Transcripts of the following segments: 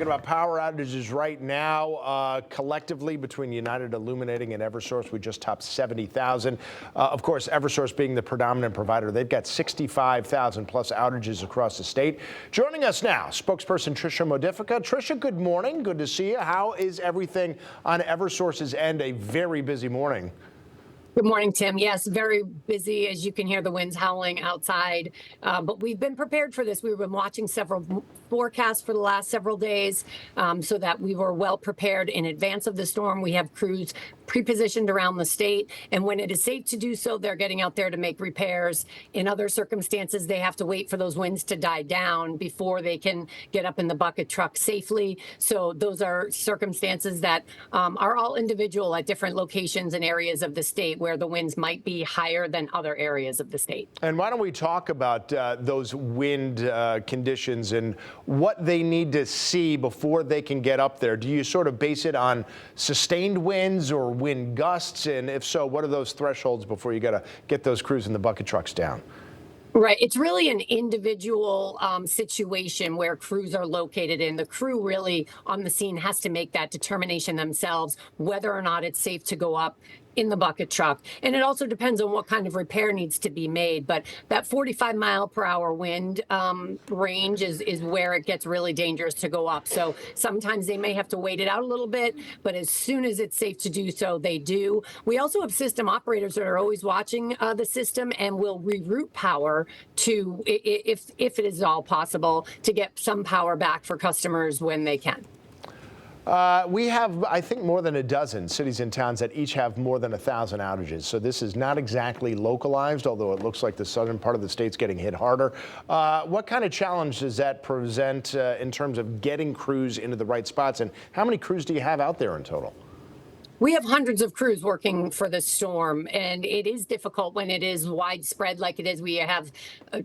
Talking about power outages right now, collectively between United Illuminating and Eversource, we just topped 70,000. Of course, Eversource being the predominant provider, they've got 65,000 plus outages across the state. Joining us now, spokesperson Tricia Modifica. Tricia, good morning. Good to see you. How is everything on Eversource's end? A very busy morning. Good morning, Tim. Yes, very busy. As you can hear, the winds howling outside. But we've been prepared for this. We've been watching several forecasts for the last several days so that we were well prepared in advance of the storm. We have crews pre-positioned around the state. And when it is safe to do so, they're getting out there to make repairs. In other circumstances, they have to wait for those winds to die down before they can get up in the bucket truck safely. So those are circumstances that are all individual at different locations and areas of the state where the winds might be higher than other areas of the state. And why don't we talk about those wind conditions and what they need to see before they can get up there? Do you sort of base it on sustained winds or wind gusts? And if so, what are those thresholds before you got to get those crews in the bucket trucks down? Right. It's really an individual situation where crews are located in. The crew really on the scene has to make that determination themselves, whether or not it's safe to go up in the bucket truck. And it also depends on what kind of repair needs to be made. But that 45-mile-per-hour wind range is where it gets really dangerous to go up. So sometimes they may have to wait it out a little bit, but as soon as it's safe to do so, they do. We also have system operators that are always watching the system and will reroute power to, if it is all possible, to get some power back for customers when they can. We have, I think, more than a dozen cities and towns that each have more than 1,000 outages. So this is not exactly localized, although it looks like the southern part of the state's getting hit harder. What kind of challenge does that present in terms of getting crews into the right spots? And how many crews do you have out there in total? We have hundreds of crews working for the storm, and it is difficult when it is widespread like it is. We have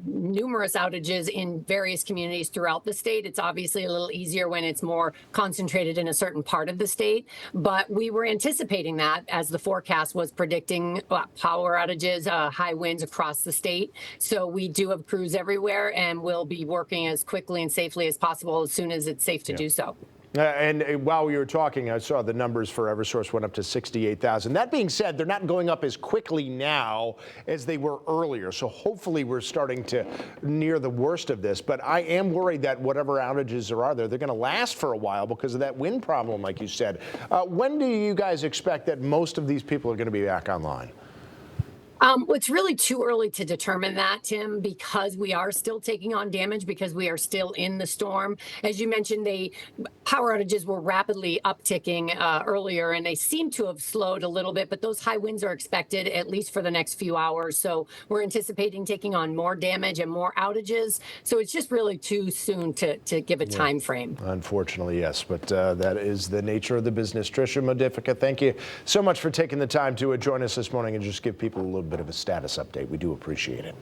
numerous outages in various communities throughout the state. It's obviously a little easier when it's more concentrated in a certain part of the state, but we were anticipating that as the forecast was predicting power outages, high winds across the state. So we do have crews everywhere, and we'll be working as quickly and safely as possible as soon as it's safe to do so. And while we were talking, I saw the numbers for Eversource went up to 68,000. That being said, they're not going up as quickly now as they were earlier. So hopefully we're starting to near the worst of this. But I am worried that whatever outages there are there, they're going to last for a while because of that wind problem, like you said. When do you guys expect that most of these people are going to be back online? It's really too early to determine that, Tim, because we are still taking on damage because we are still in the storm. As you mentioned, power outages were rapidly upticking earlier, and they seem to have slowed a little bit, but those high winds are expected at least for the next few hours. So we're anticipating taking on more damage and more outages. So it's just really too soon to give a time frame. Unfortunately, yes, but that is the nature of the business. Tricia Modifica, thank you so much for taking the time to join us this morning and just give people a little bit of a status update. We do appreciate it.